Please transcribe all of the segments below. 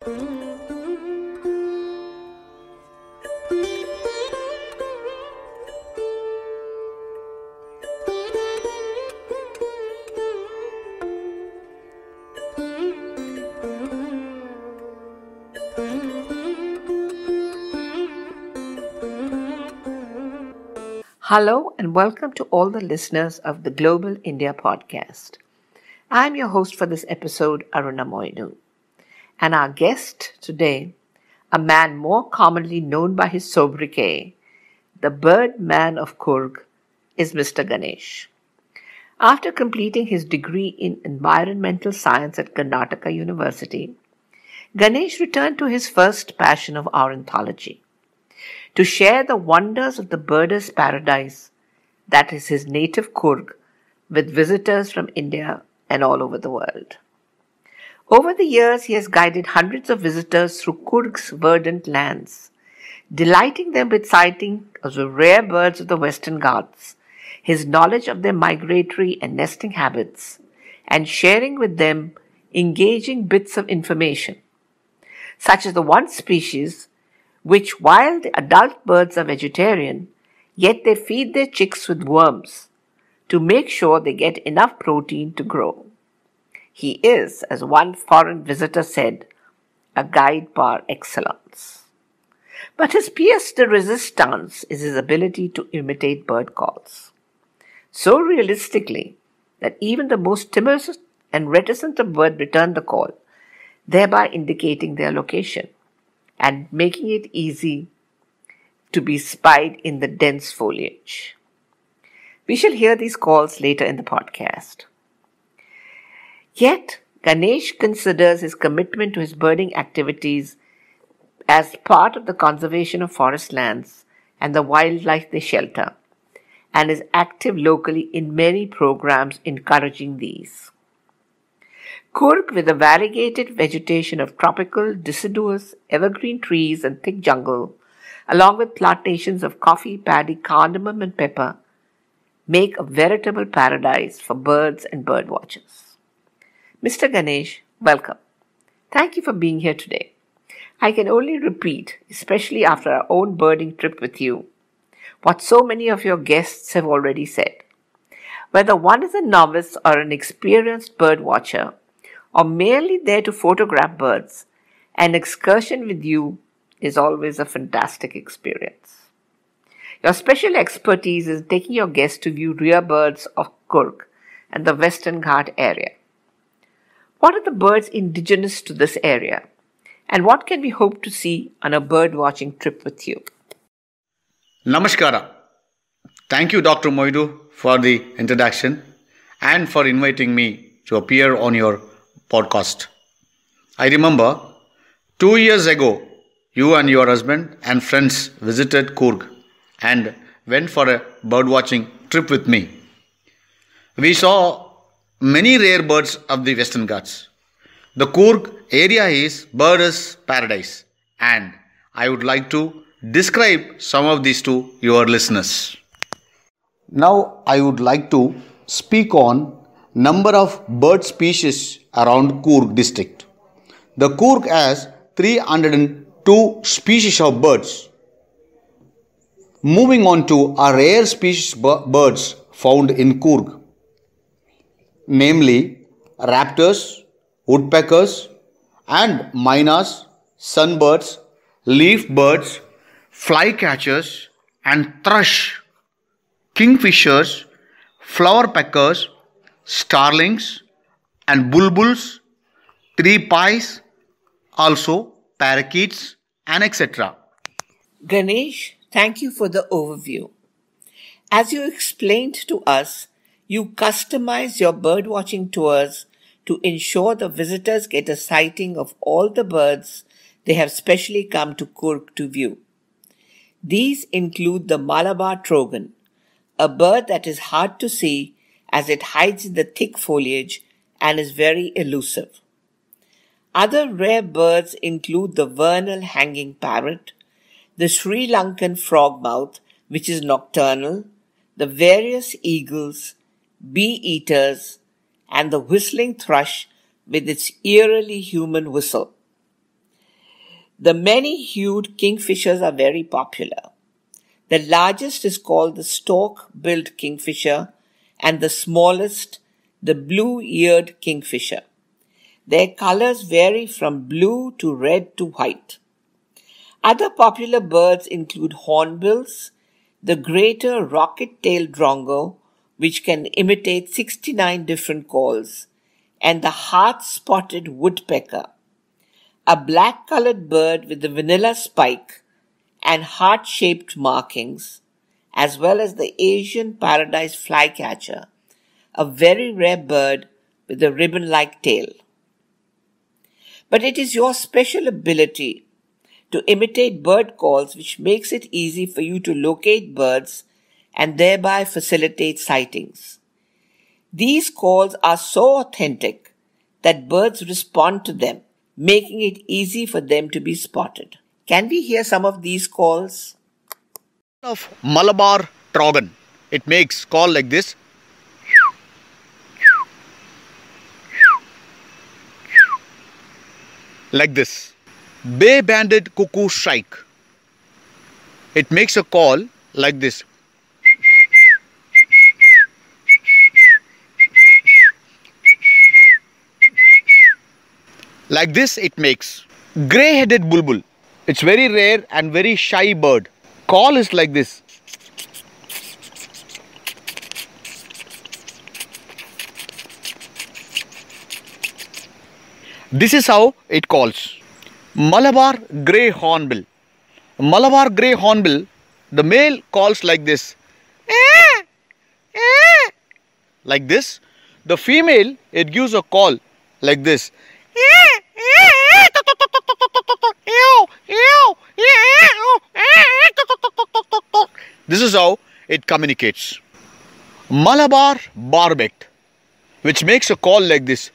Hello and welcome to all the listeners of the Global India podcast. I'm your host for this episode, Aruna Moidu. And our guest today, a man more commonly known by his sobriquet, the Birdman of Coorg, is Mr. Ganesh. After completing his degree in environmental science at Karnataka University, Ganesh returned to his first passion of ornithology, to share the wonders of the birder's paradise that is his native Coorg with visitors from India and all over the world. Over the years, he has guided hundreds of visitors through Coorg's verdant lands, delighting them with sighting of the rare birds of the Western Ghats, his knowledge of their migratory and nesting habits, and sharing with them engaging bits of information, such as the one species which, while the adult birds are vegetarian, yet they feed their chicks with worms to make sure they get enough protein to grow. He is, as one foreign visitor said, a guide par excellence. But his pièce de résistance is his ability to imitate bird calls, so realistically that even the most timorous and reticent of birds return the call, thereby indicating their location and making it easy to be spied in the dense foliage. We shall hear these calls later in the podcast. Yet, Ganesh considers his commitment to his birding activities as part of the conservation of forest lands and the wildlife they shelter, and is active locally in many programs encouraging these. Coorg, with a variegated vegetation of tropical, deciduous, evergreen trees and thick jungle, along with plantations of coffee, paddy, cardamom and pepper, make a veritable paradise for birds and bird watchers. Mr. Ganesh, welcome. Thank you for being here today. I can only repeat, especially after our own birding trip with you, what so many of your guests have already said. Whether one is a novice or an experienced bird watcher, or merely there to photograph birds, an excursion with you is always a fantastic experience. Your special expertise is taking your guests to view rare birds of Coorg and the Western Ghat area. What are the birds indigenous to this area, and what can we hope to see on a bird watching trip with you? Namaskara. Thank you, Dr. Moidu, for the introduction and for inviting me to appear on your podcast. I remember 2 years ago, you and your husband and friends visited Coorg and went for a birdwatching trip with me. We saw many rare birds of the Western Ghats. The Coorg area is birders' paradise, and I would like to describe some of these to your listeners. Now I would like to speak on number of bird species around Coorg district. The Coorg has 302 species of birds. Moving on to our rare species birds found in Coorg, namely raptors, woodpeckers and mynas, sunbirds, leaf birds, flycatchers and thrush, kingfishers, flower peckers, starlings and bulbuls, tree pies, also parakeets and etc. Ganesh, thank you for the overview. As you explained to us, you customize your birdwatching tours to ensure the visitors get a sighting of all the birds they have specially come to Coorg to view. These include the Malabar trogon, a bird that is hard to see as it hides in the thick foliage and is very elusive. Other rare birds include the vernal hanging parrot, the Sri Lankan frogmouth, which is nocturnal, the various eagles, bee-eaters, and the whistling thrush with its eerily human whistle. The many-hued kingfishers are very popular. The largest is called the stork-billed kingfisher and the smallest, the blue-eared kingfisher. Their colors vary from blue to red to white. Other popular birds include hornbills, the greater rocket-tailed drongo, which can imitate 69 different calls, and the heart-spotted woodpecker, a black-colored bird with the vanilla spike and heart-shaped markings, as well as the Asian paradise flycatcher, a very rare bird with a ribbon-like tail. But it is your special ability to imitate bird calls which makes it easy for you to locate birds and thereby facilitate sightings. These calls are so authentic that birds respond to them, making it easy for them to be spotted. Can we hear some of these calls? Of Malabar Trogon. It makes call like this. Like this. Bay-banded cuckoo shrike. It makes a call like this. Like this it makes. Grey-headed bulbul. It's very rare and very shy bird. Call is like this. This is how it calls. Malabar grey hornbill. Malabar grey hornbill, the male calls like this. Like this. The female, it gives a call like this. This is how it communicates. Malabar barbet, which makes a call like this.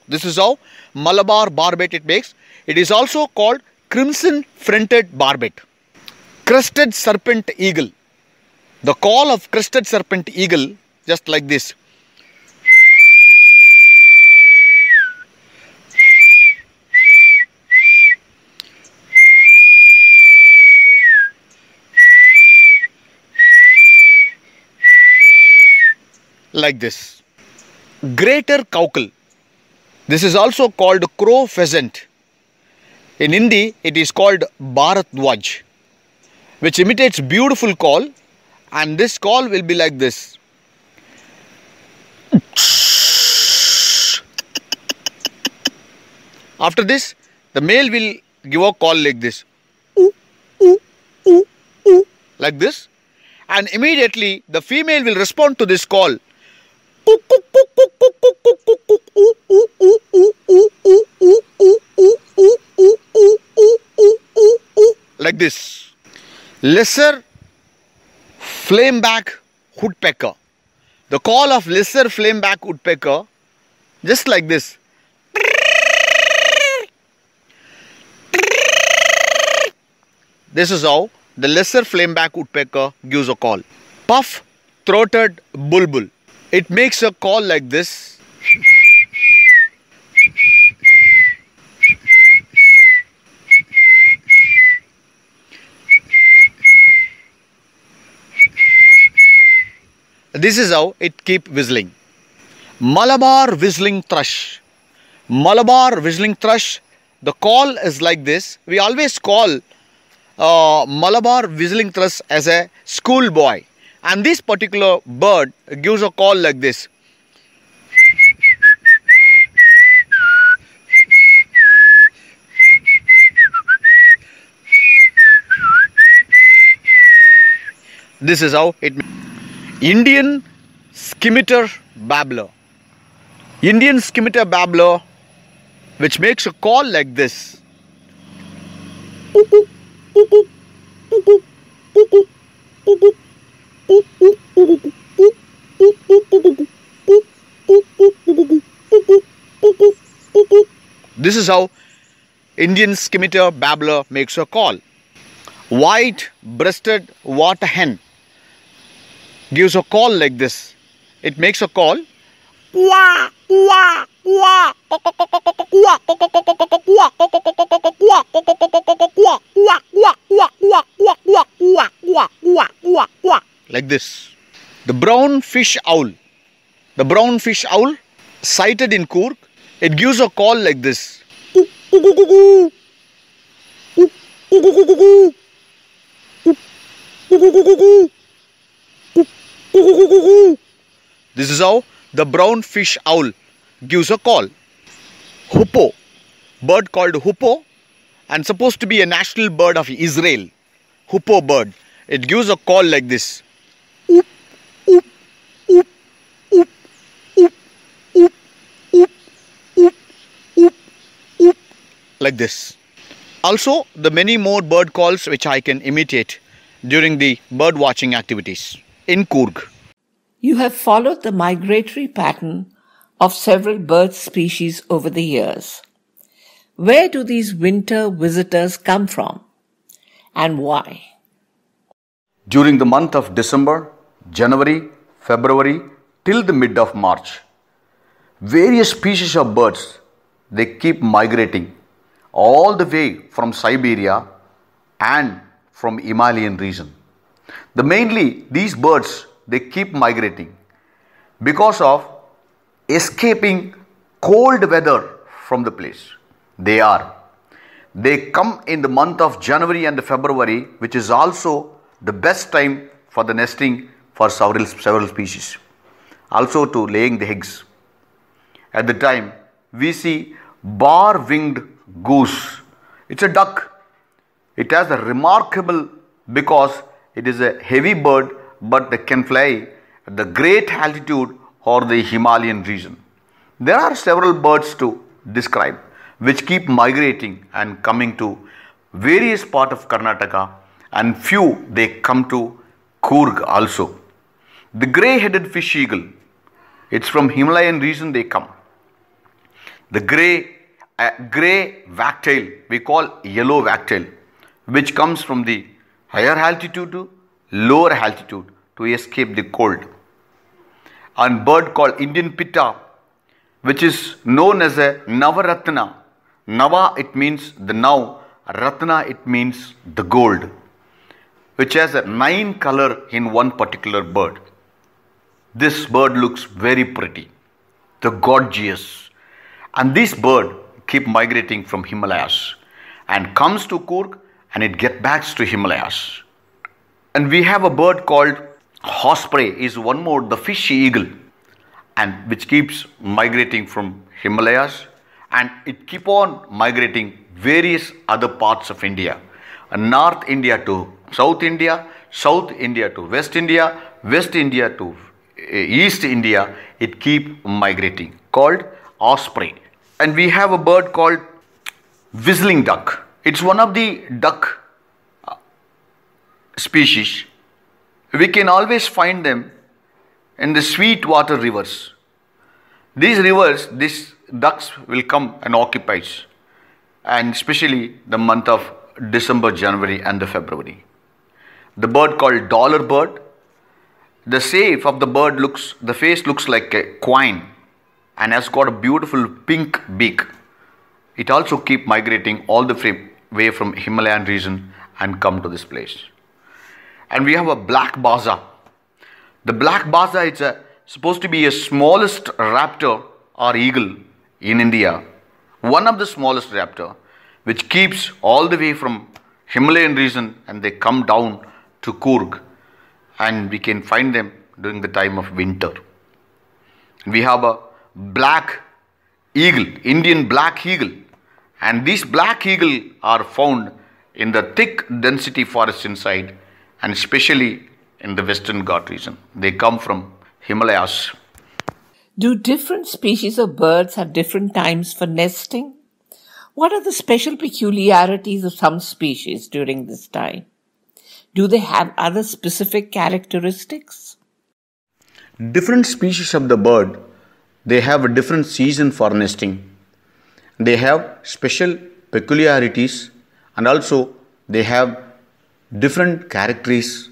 This is how Malabar barbet it makes. It is also called crimson fronted barbet. Crested serpent eagle. The call of crested serpent eagle just like this. Like this. Greater cowcle. This is also called crow pheasant. In Hindi, it is called Bharatdwaj, which imitates beautiful call, and this call will be like this. After this, the male will give a call like this. Like this, and immediately the female will respond to this call. Like this. Lesser flameback woodpecker. The call of lesser flameback woodpecker just like this. This is how the lesser flameback woodpecker gives a call. Puff-throated bulbul. It makes a call like this. This is how it keeps whistling. Malabar whistling thrush. Malabar whistling thrush, the call is like this. We always call Malabar whistling thrush as a schoolboy. And this particular bird gives a call like this. This is how it. Indian scimitar babbler. Indian scimitar babbler, which makes a call like this. This is how Indian scimitar babbler makes a call. White-breasted water hen gives a call like this. It makes a call Like this. The brown fish owl. The brown fish owl sighted in Coorg, it gives a call like this. This is how the brown fish owl gives a call. Hoopoe, bird called hoopoe and supposed to be a national bird of Israel. Hoopoe bird, it gives a call like this. Like this. Also, the many more bird calls which I can imitate during the bird watching activities in Coorg. You have followed the migratory pattern of several bird species over the years. Where do these winter visitors come from and why? During the month of December, January, February till the mid of March, various species of birds, they keep migrating all the way from Siberia and from Himalayan region. Mainly these birds, they keep migrating because of escaping cold weather from the place they are. They come in the month of January and February, which is also the best time for the nesting for several species. Also to laying the eggs. At the time, we see bar-winged goose. It's a duck. It has a remarkable because it is a heavy bird, but they can fly at the great altitude or the Himalayan region. There are several birds to describe which keep migrating and coming to various parts of Karnataka, and few they come to Coorg also. The grey-headed fish eagle, it's from Himalayan region they come. The grey wagtail, we call yellow wagtail, which comes from the higher altitude to lower altitude to escape the cold. And bird called Indian pitta, which is known as a Navaratna. Nava, it means the now, Ratna, it means the gold, which has a 9 color in one particular bird. This bird looks very pretty, the gorgeous. And this bird keep migrating from Himalayas and comes to Coorg and it gets back to Himalayas. And we have a bird called osprey, is one more, the fish eagle, and which keeps migrating from Himalayas, and it keep on migrating various other parts of India. North India to South India to West India, West India to East India, it keep migrating, called osprey. And we have a bird called whistling duck. It's one of the duck species. We can always find them in the sweet water rivers. These rivers, these ducks will come and occupies, and especially the month of December, January and the February. The bird called dollar bird, the shape of the bird looks, the face looks like a coin and has got a beautiful pink beak. It also keep migrating all the way from Himalayan region and come to this place. And we have a black baza. The black baza is supposed to be a smallest raptor or eagle in India. One of the smallest raptor, which keeps all the way from Himalayan region and they come down to Coorg, and we can find them during the time of winter. We have a black eagle, Indian black eagle, and these black eagle are found in the thick density forest inside, and especially in the Western Ghat region. They come from Himalayas. Do different species of birds have different times for nesting? What are the special peculiarities of some species during this time? Do they have other specific characteristics? Different species of the bird, they have a different season for nesting. They have special peculiarities, and also they have different characteristics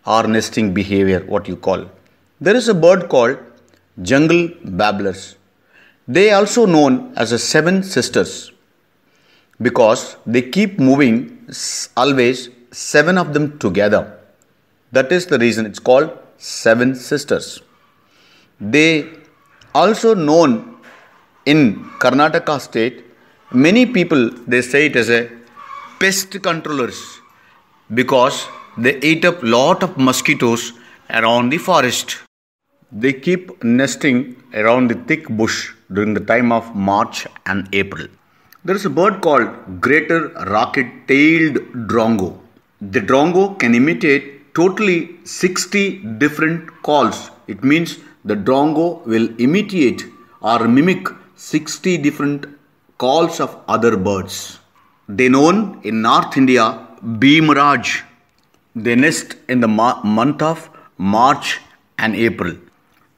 or nesting behavior, what you call. There is a bird called jungle babblers. They are also known as the seven sisters because they keep moving always seven of them together. That is the reason it's called seven sisters. They also known in Karnataka state, many people they say it as a pest controllers because they eat up lot of mosquitoes around the forest. They keep nesting around the thick bush during the time of March and April. There is a bird called greater rocket-tailed drongo. The drongo can imitate totally 60 different calls. It means the drongo will imitate or mimic 60 different calls of other birds. They known in North India Bhimaraj. They nest in the month of March and April.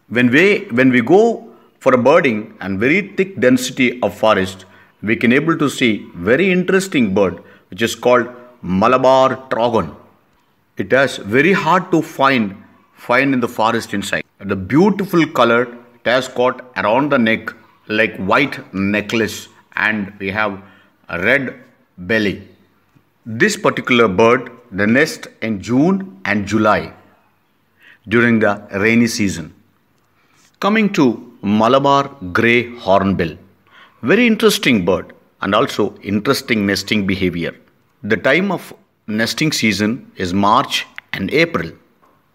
When we go for a birding and very thick density of forest, we can able to see very interesting bird which is called Malabar trogon. It has very hard to find in the forest inside. The beautiful color it has got around the neck like white necklace and we have a red belly. This particular bird they nest in June and July during the rainy season. Coming to Malabar grey hornbill. Very interesting bird and also interesting nesting behavior. The time of nesting season is March and April.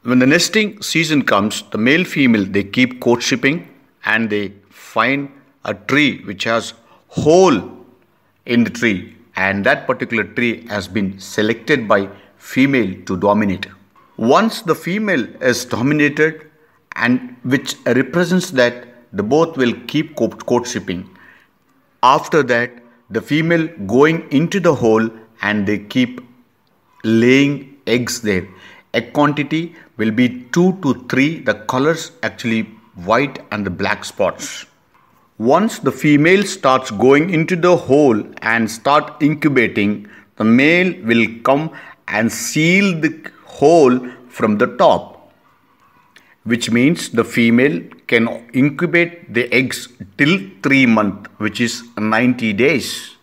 When the nesting season comes, the male female they keep courtshiping and they find a tree which has hole in the tree and that particular tree has been selected by female to dominate. Once the female is dominated and which represents that the both will keep courtshiping. After that, the female going into the hole and they keep laying eggs there. Egg quantity will be 2 to 3. The colors actually white and the black spots. Once the female starts going into the hole and start incubating, the male will come and seal the hole from the top, which means the female can incubate the eggs till 3 months, which is 90 days.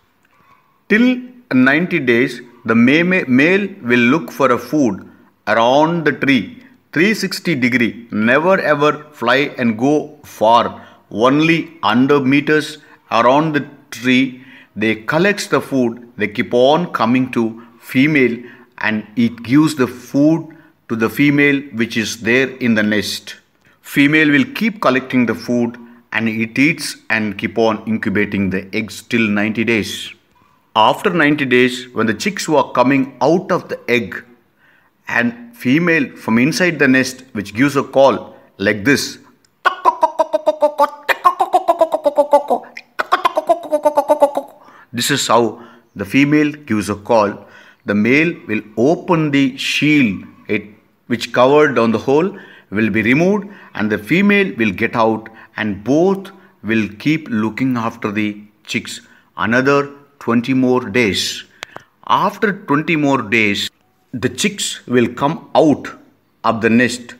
Till 90 days, the male will look for a food around the tree, 360 degree, never ever fly and go far, only 100 meters around the tree. They collect the food, they keep on coming to female and it gives the food to the female which is there in the nest. Female will keep collecting the food and it eats and keep on incubating the eggs till 90 days. After 90 days, when the chicks were coming out of the egg and female from inside the nest which gives a call like this. This is how the female gives a call. The male will open the shield which covered down the hole will be removed and the female will get out and both will keep looking after the chicks another 20 more days. After 20 more days, the chicks will come out of the nest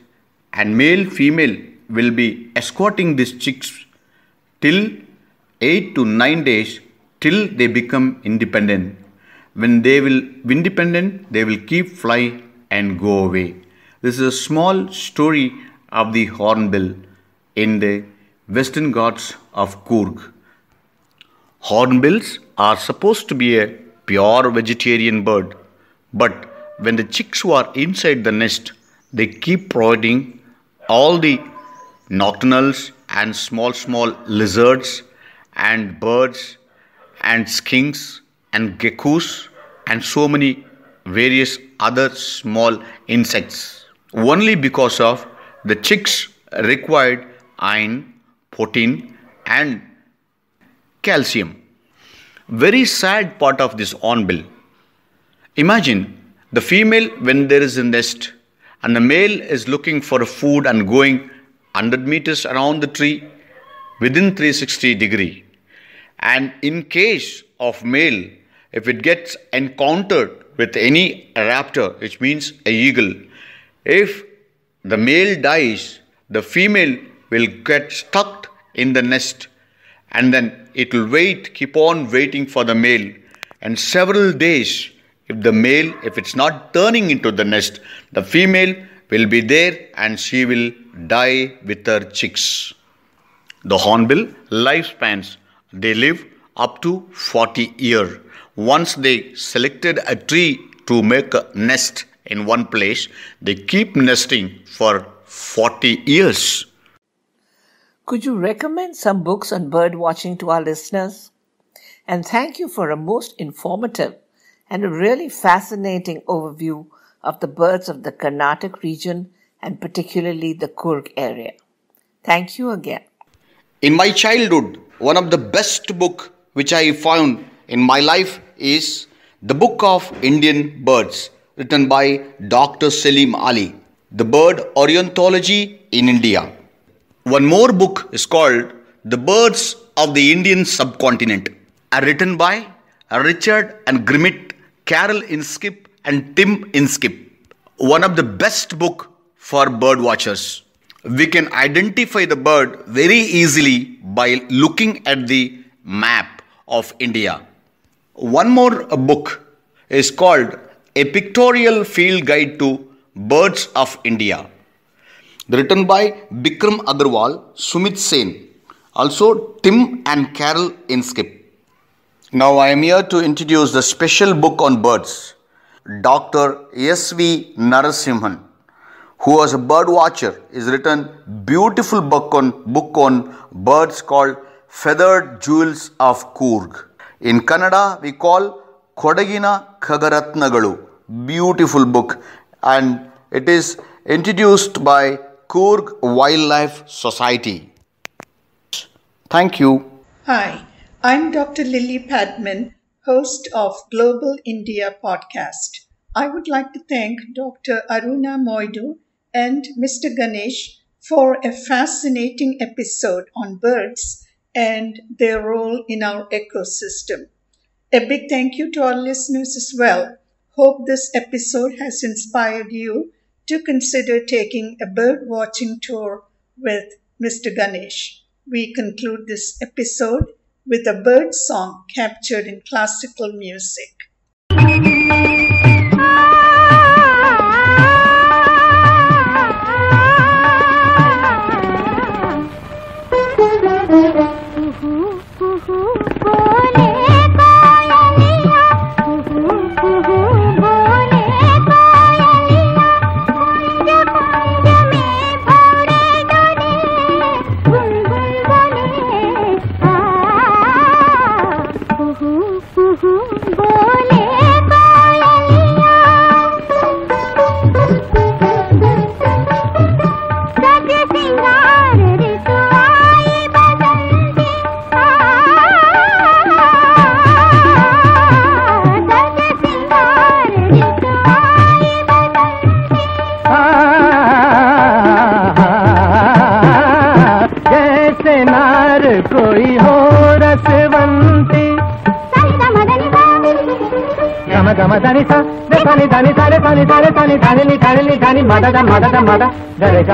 and male female will be escorting these chicks till 8 to 9 days till they become independent. When they will be independent, they will keep fly and go away. This is a small story of the hornbill in the Western Ghats of Coorg. Hornbills are supposed to be a pure vegetarian bird, but when the chicks are inside the nest, they keep providing all the nocturnals and small lizards and birds and skinks and geckos and so many various other small insects. Only because of the chicks required iron, protein and calcium. Very sad part of this hornbill. Imagine the female when there is a nest and the male is looking for food and going 100 meters around the tree within 360 degree. And in case of male, if it gets encountered with any raptor, which means a eagle, if the male dies, the female will get stuck in the nest, and then it will keep on waiting for the male, and several days, if it's not turning into the nest, the female will be there and she will die with her chicks. The hornbill lifespans, they live up to 40 years. Once they selected a tree to make a nest in one place, they keep nesting for 40 years. Could you recommend some books on bird watching to our listeners? And thank you for a most informative and a really fascinating overview of the birds of the Karnataka region and particularly the Coorg area. Thank you again. In my childhood, one of the best books which I found in my life is the Book of Indian Birds, written by Dr. Salim Ali, The Bird Ornithology in India. One more book is called The Birds of the Indian Subcontinent, written by Richard and Grimmett, Carol Inskip and Tim Inskip. One of the best book for bird watchers. We can identify the bird very easily by looking at the map of India. One more book is called A Pictorial Field Guide to Birds of India, written by Bikram Agarwal, Sumit Sen, also Tim and Carol Inskip. Now I am here to introduce the special book on birds. Dr. S.V. Narasimhan, who was a bird watcher, is written beautiful book on birds called Feathered Jewels of Coorg. In Kannada, we call Kodagina Khagaratnagalu. Beautiful book, and it is introduced by Coorg Wildlife Society. Thank you. Hi, I'm Dr. Lilly Padman, host of Global India podcast. I would like to thank Dr. Aruna Moidu and Mr. Ganesh for a fascinating episode on birds and their role in our ecosystem. A big thank you to our listeners as well. Hope this episode has inspired you to consider taking a bird watching tour with Mr. Ganesh. We conclude this episode with a bird song captured in classical music. Madada, madada, madada,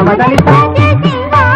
madada,